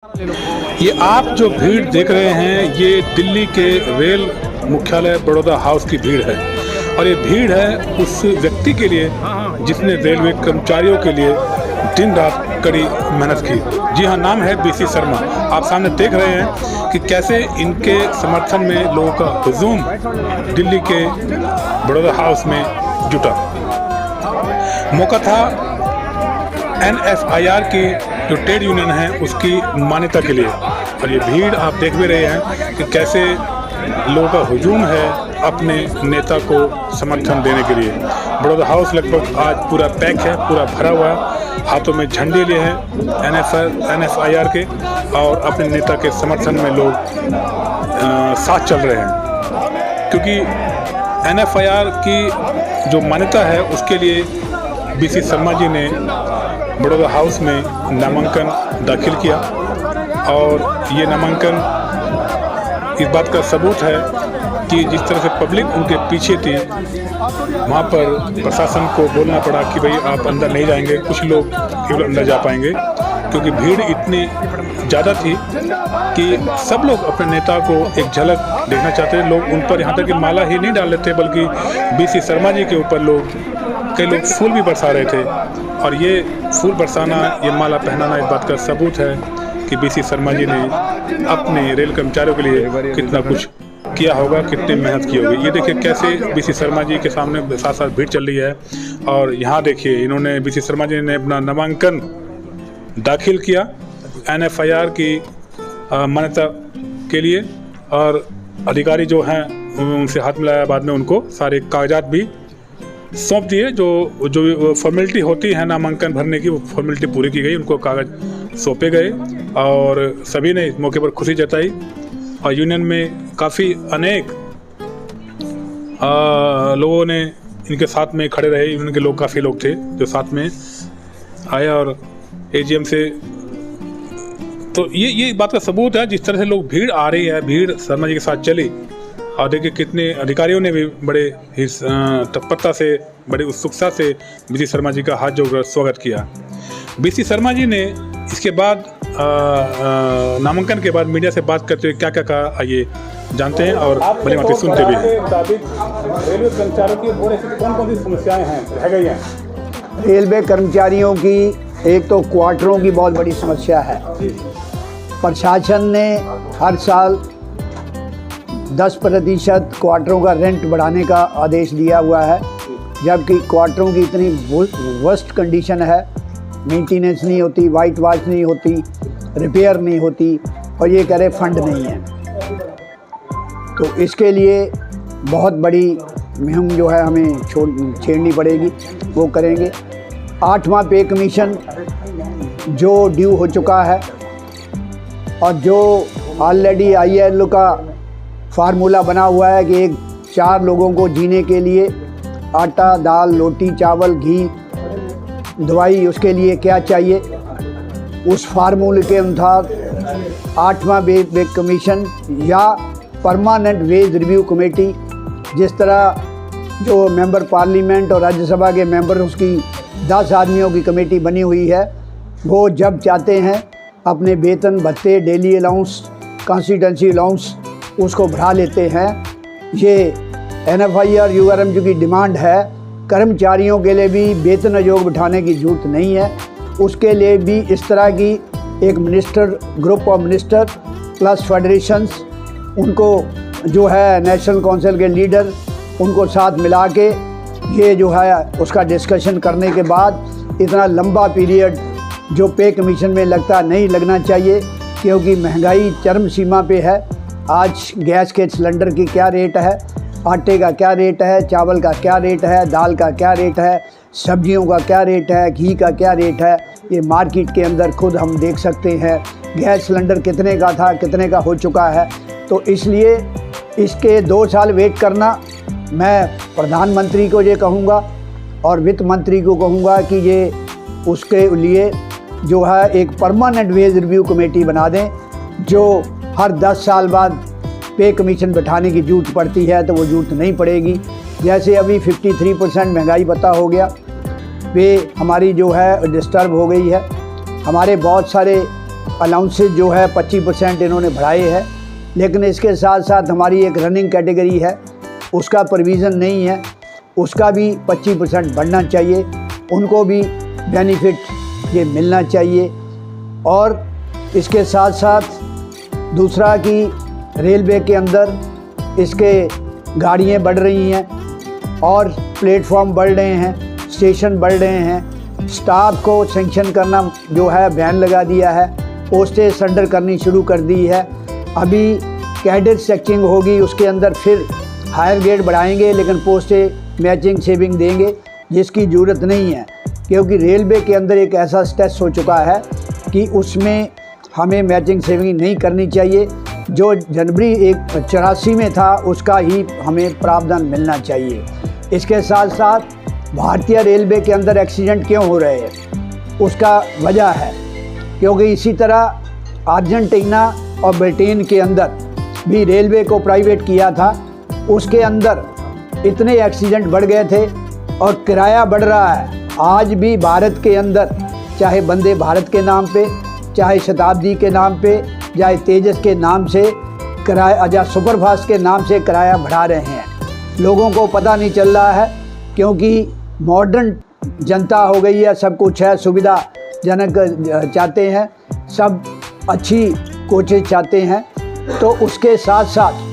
ये आप जो भीड़ देख रहे हैं ये दिल्ली के रेल मुख्यालय बड़ौदा हाउस की भीड़ है और ये भीड़ है उस व्यक्ति के लिए जिसने रेलवे कर्मचारियों के लिए दिन रात कड़ी मेहनत की। जी हाँ, नाम है बीसी शर्मा। आप सामने देख रहे हैं कि कैसे इनके समर्थन में लोगों का हुजूम दिल्ली के बड़ौदा हाउस में जुटा। मौका था NFIR की जो ट्रेड यूनियन है उसकी मान्यता के लिए और ये भीड़ आप देख भी रहे हैं कि कैसे लोगों का हुजूम है अपने नेता को समर्थन देने के लिए। बड़ौदा हाउस लगभग आज पूरा पैक है, पूरा भरा हुआ है, हाथों में झंडे लिए हैं NFIR के और अपने नेता के समर्थन में लोग साथ चल रहे हैं क्योंकि NFIR की जो मान्यता है उसके लिए बीसी शर्मा जी ने बड़ौदा हाउस में नामांकन दाखिल किया और ये नामांकन इस बात का सबूत है कि जिस तरह से पब्लिक उनके पीछे थी वहाँ पर प्रशासन को बोलना पड़ा कि भाई आप अंदर नहीं जाएंगे, कुछ लोग केवल अंदर जा पाएंगे क्योंकि भीड़ इतनी ज़्यादा थी कि सब लोग अपने नेता को एक झलक देखना चाहते थे। लोग उन पर यहाँ तक कि माला ही नहीं डाल रहे थे बल्कि बीसी शर्मा जी के ऊपर कई लोग फूल भी बरसा रहे थे और ये फूल बरसाना, ये माला पहनाना इस बात का सबूत है कि बीसी शर्मा जी ने अपने रेल कर्मचारियों के लिए कितना कुछ किया होगा, कितनी मेहनत की होगी। ये देखिए कैसे बीसी शर्मा जी के सामने साथ साथ भीड़ चल रही है और यहाँ देखिए इन्होंने बीसी शर्मा जी ने अपना नामांकन दाखिल किया NFIR की मान्यता के लिए और अधिकारी जो हैं उनसे हाथ मिलाया, बाद में उनको सारे कागजात भी सौंप दिए। जो फॉर्मेलिटी होती है नामांकन भरने की वो फॉर्मेलिटी पूरी की गई, उनको कागज़ सौंपे गए और सभी ने इस मौके पर खुशी जताई और यूनियन में काफ़ी अनेक लोगों ने इनके साथ में खड़े रहे। यूनियन के लोग काफ़ी लोग थे जो साथ में आए और AGM से, तो ये बात का सबूत है जिस तरह से लोग भीड़ आ रही है, भीड़ शर्मा जी के साथ चली और देखिए कितने अधिकारियों ने भी बड़े ही तत्परता से, बड़ी उत्सुकता से बीसी शर्मा जी का हाथ जोड़कर स्वागत किया। बीसी शर्मा जी ने इसके बाद नामांकन के बाद मीडिया से बात करते हुए क्या क्या कहा, आइए जानते हैं और भली भांति सुनते भी हैं। रेलवे कर्मचारियों की कौन-कौन सी समस्याएं हैं, रह गई हैं? रेलवे कर्मचारियों की एक तो क्वार्टरों की बहुत बड़ी समस्या है। प्रशासन ने हर साल 10% क्वार्टरों का रेंट बढ़ाने का आदेश दिया हुआ है, जबकि क्वार्टरों की इतनी वर्स्ट कंडीशन है, मेंटेनेंस नहीं होती, वाइट वॉश नहीं होती, रिपेयर नहीं होती और ये कह रहे फंड नहीं है। तो इसके लिए बहुत बड़ी मुहिम जो है हमें छेड़नी पड़ेगी, वो करेंगे। 8वां पे कमीशन जो ड्यू हो चुका है और जो ऑलरेडी ILO का फार्मूला बना हुआ है कि 4 लोगों को जीने के लिए आटा, दाल, रोटी, चावल, घी, दवाई, उसके लिए क्या चाहिए, उस फार्मूले के अनुसार 8वां पे कमीशन या परमानेंट वेज रिव्यू कमेटी, जिस तरह जो मेंबर पार्लियामेंट और राज्यसभा के मेंबर उसकी 10 आदमियों की कमेटी बनी हुई है, वो जब चाहते हैं अपने वेतन भत्ते, डेली अलाउंस, कॉन्स्टिट्यूंसी अलाउंस उसको बढ़ा लेते हैं। ये NFIR URM की डिमांड है। कर्मचारियों के लिए भी वेतन आयोग बिठाने की जरूरत नहीं है, उसके लिए भी इस तरह की एक minister, group of minister plus federations, उनको जो है नेशनल काउंसिल के लीडर, उनको साथ मिला के ये जो है उसका डिस्कशन करने के बाद इतना लंबा पीरियड जो पे कमीशन में लगता नहीं लगना चाहिए, क्योंकि महंगाई चरम सीमा पे है। आज गैस के सिलेंडर की क्या रेट है, आटे का क्या रेट है, चावल का क्या रेट है, दाल का क्या रेट है, सब्जियों का क्या रेट है, घी का क्या रेट है, ये मार्केट के अंदर खुद हम देख सकते हैं। गैस सिलेंडर कितने का था, कितने का हो चुका है। तो इसलिए इसके 2 साल वेट करना, मैं प्रधानमंत्री को ये कहूँगा और वित्त मंत्री को कहूँगा कि ये उसके लिए जो है एक परमानेंट वेज रिव्यू कमेटी बना दें, जो हर 10 साल बाद पे कमीशन बैठाने की जरूरत पड़ती है तो वो जरूरत नहीं पड़ेगी। जैसे अभी 53% महंगाई भत्ता हो गया, वे हमारी जो है डिस्टर्ब हो गई है। हमारे बहुत सारे अलाउंसेज जो है 25% इन्होंने बढ़ाए हैं, लेकिन इसके साथ साथ हमारी एक रनिंग कैटेगरी है, उसका प्रोविज़न नहीं है, उसका भी 25% बढ़ना चाहिए, उनको भी बेनिफिट ये मिलना चाहिए। और इसके साथ साथ दूसरा कि रेलवे के अंदर इसके गाड़ियाँ बढ़ रही हैं और प्लेटफॉर्म बढ़ रहे हैं, स्टेशन बढ़ रहे हैं, स्टाफ को सेंक्शन करना जो है बैन लगा दिया है, पोस्टें सरेंडर करनी शुरू कर दी है। अभी कैडेट चेकिंग होगी, उसके अंदर फिर हायर ग्रेड बढ़ाएंगे, लेकिन पोस्टें मैचिंग सेविंग देंगे, जिसकी ज़रूरत नहीं है, क्योंकि रेलवे के अंदर एक ऐसा स्ट्रेस हो चुका है कि उसमें हमें मैचिंग सेविंग नहीं करनी चाहिए। जो जनवरी 84 में था उसका ही हमें प्रावधान मिलना चाहिए। इसके साथ साथ भारतीय रेलवे के अंदर एक्सीडेंट क्यों हो रहे हैं, उसका वजह है क्योंकि इसी तरह अर्जेंटीना और ब्रिटेन के अंदर भी रेलवे को प्राइवेट किया था, उसके अंदर इतने एक्सीडेंट बढ़ गए थे और किराया बढ़ रहा है। आज भी भारत के अंदर चाहे वंदे भारत के नाम पे, चाहे शताब्दी के नाम पे, चाहे तेजस के नाम से किराया या सुपरफास्ट के नाम से किराया बढ़ा रहे हैं। लोगों को पता नहीं चल रहा है, क्योंकि मॉडर्न जनता हो गई है, सब कुछ है, सुविधाजनक चाहते हैं, सब अच्छी कोचेज चाहते हैं। तो उसके साथ साथ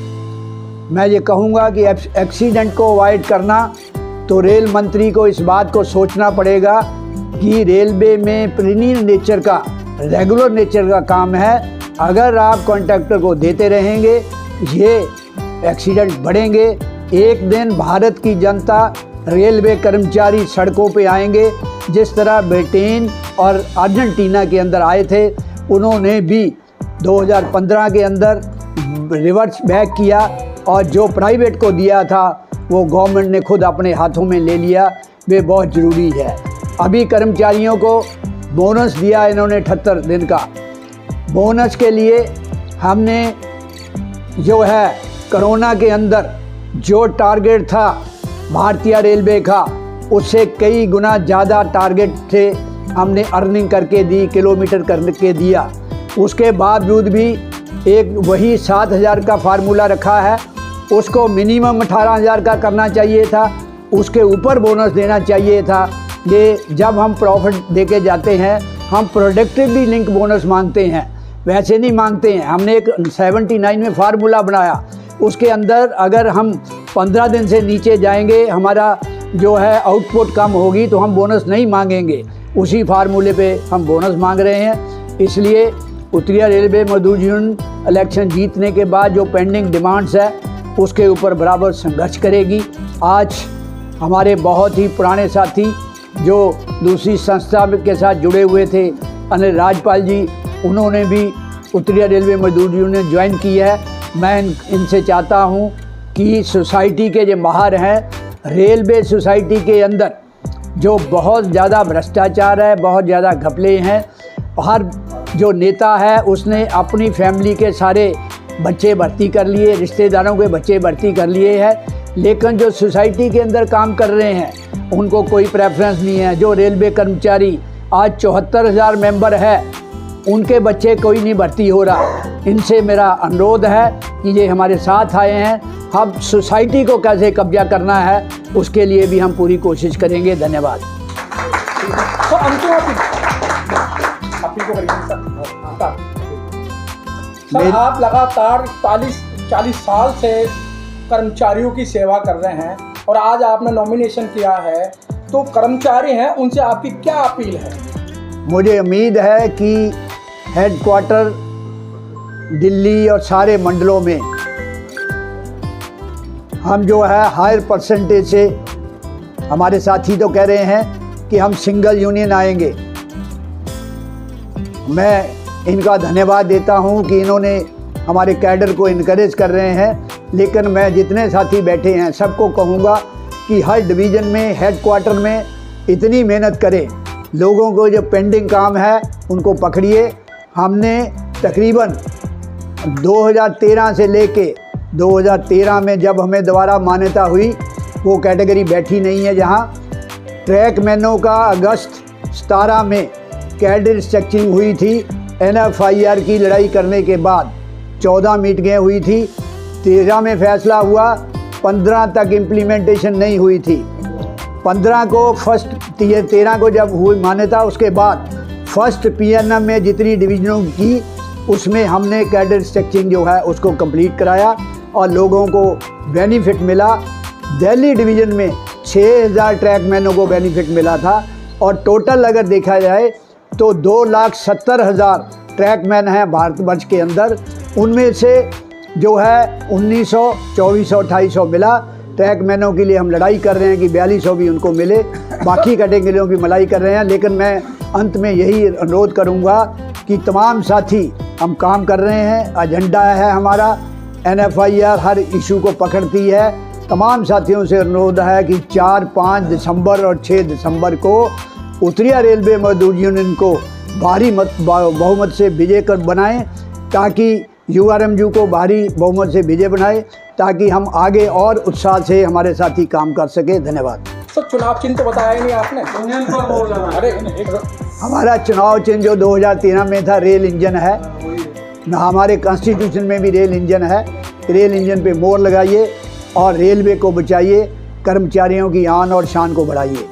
मैं ये कहूँगा कि एक्सीडेंट को अवॉइड करना, तो रेल मंत्री को इस बात को सोचना पड़ेगा कि रेलवे में प्रीनियर नेचर का, रेगुलर नेचर का काम है। अगर आप कॉन्ट्रैक्टर को देते रहेंगे, ये एक्सीडेंट बढ़ेंगे। एक दिन भारत की जनता, रेलवे कर्मचारी सड़कों पे आएंगे, जिस तरह ब्रिटेन और अर्जेंटीना के अंदर आए थे। उन्होंने भी 2015 के अंदर रिवर्स बैक किया और जो प्राइवेट को दिया था वो गवर्नमेंट ने खुद अपने हाथों में ले लिया। वे बहुत ज़रूरी है। अभी कर्मचारियों को बोनस दिया इन्होंने 78 दिन का। बोनस के लिए हमने जो है कोरोना के अंदर जो टारगेट था भारतीय रेलवे का, उससे कई गुना ज़्यादा टारगेट थे, हमने अर्निंग करके दी, किलोमीटर करके दिया। उसके बावजूद भी एक वही 7,000 का फार्मूला रखा है, उसको मिनिमम 18,000 का करना चाहिए था, उसके ऊपर बोनस देना चाहिए था। ये जब हम प्रॉफिट देके जाते हैं, हम प्रोडक्टिवली लिंक बोनस मांगते हैं, वैसे नहीं मांगते हैं। हमने एक 79 में फार्मूला बनाया, उसके अंदर अगर हम 15 दिन से नीचे जाएंगे, हमारा जो है आउटपुट कम होगी, तो हम बोनस नहीं मांगेंगे। उसी फार्मूले पे हम बोनस मांग रहे हैं। इसलिए उत्तरीय रेलवे मजदूर यूनियन इलेक्शन जीतने के बाद जो पेंडिंग डिमांड्स है, उसके ऊपर बराबर संघर्ष करेगी। आज हमारे बहुत ही पुराने साथी जो दूसरी संस्था के साथ जुड़े हुए थे, अनिल राजपाल जी, उन्होंने भी उत्तरीय रेलवे मजदूर यूनियन ज्वाइन की है। मैं इनसे चाहता हूं कि सोसाइटी के जो बाहर हैं, रेलवे सोसाइटी के अंदर जो बहुत ज़्यादा भ्रष्टाचार है, बहुत ज़्यादा घपले हैं। हर जो नेता है उसने अपनी फैमिली के सारे बच्चे भर्ती कर लिए, रिश्तेदारों के बच्चे भर्ती कर लिए हैं, लेकिन जो सोसाइटी के अंदर काम कर रहे हैं उनको कोई प्रेफरेंस नहीं है। जो रेलवे कर्मचारी आज 74,000 मेंबर है, उनके बच्चे कोई नहीं भर्ती हो रहा। इनसे मेरा अनुरोध है कि ये हमारे साथ आए हैं, अब सोसाइटी को कैसे कब्जा करना है उसके लिए भी हम पूरी कोशिश करेंगे। धन्यवाद। तो अंतिम सर, आप लगातार 40 साल से कर्मचारियों की सेवा कर रहे हैं और आज आपने नॉमिनेशन किया है, तो कर्मचारी हैं उनसे आपकी क्या अपील है? मुझे उम्मीद है कि हेडक्वार्टर दिल्ली और सारे मंडलों में हम जो है हायर परसेंटेज से, हमारे साथी तो कह रहे हैं कि हम सिंगल यूनियन आएंगे। मैं इनका धन्यवाद देता हूं कि इन्होंने हमारे कैडर को इनकरेज कर रहे हैं, लेकिन मैं जितने साथी बैठे हैं सबको कहूँगा कि हर डिवीज़न में, हेडक्वार्टर में इतनी मेहनत करें। लोगों को जो पेंडिंग काम है उनको पकड़िए। हमने तकरीबन 2013 से लेके 2013 में जब हमें दोबारा मान्यता हुई, वो कैटेगरी बैठी नहीं है जहाँ ट्रैक मैनों का अगस्त 17 में कैडर स्ट्रक्चरिंग हुई थी, NFIR की लड़ाई करने के बाद 14 मीटिंगें हुई थी, 13 में फैसला हुआ, 15 तक इम्प्लीमेंटेशन नहीं हुई थी। 15 को फर्स्ट 13 को जब हुई मान्यता, उसके बाद फर्स्ट PNM में जितनी डिवीजनों की उसमें हमने कैडर स्ट्रक्चरिंग जो है उसको कंप्लीट कराया और लोगों को बेनिफिट मिला। दिल्ली डिवीज़न में 6000 ट्रैकमैनों को बेनिफिट मिला था और टोटल अगर देखा जाए तो 2,70,000 ट्रैकमैन हैं भारतवर्ष के अंदर। उनमें से जो है 1900, 2400, 2800 मिला। ट्रैकमैनों के लिए हम लड़ाई कर रहे हैं कि 4200 भी उनको मिले। बाकी कैटेगरियों की मलाई कर रहे हैं, लेकिन मैं अंत में यही अनुरोध करूंगा कि तमाम साथी हम काम कर रहे हैं। एजेंडा है हमारा, NFIR हर इशू को पकड़ती है। तमाम साथियों से अनुरोध है कि 4, 5 दिसंबर और 6 दिसंबर को उत्तरीय रेलवे मजदूर यूनियन को भारी बहुमत से विजय कर बनाएं, ताकि URMU को भारी बहुमत से विजय बनाए, ताकि हम आगे और उत्साह से हमारे साथी काम कर सके। धन्यवाद। सर, चुनाव चिन्ह तो बताया ही नहीं आपने। अरे हमारा चुनाव चिन्ह जो 2013 में था रेल इंजन है, ना हमारे कॉन्स्टिट्यूशन में भी रेल इंजन है। रेल इंजन पे मोहर लगाइए और रेलवे को बचाइए, कर्मचारियों की आन और शान को बढ़ाइए।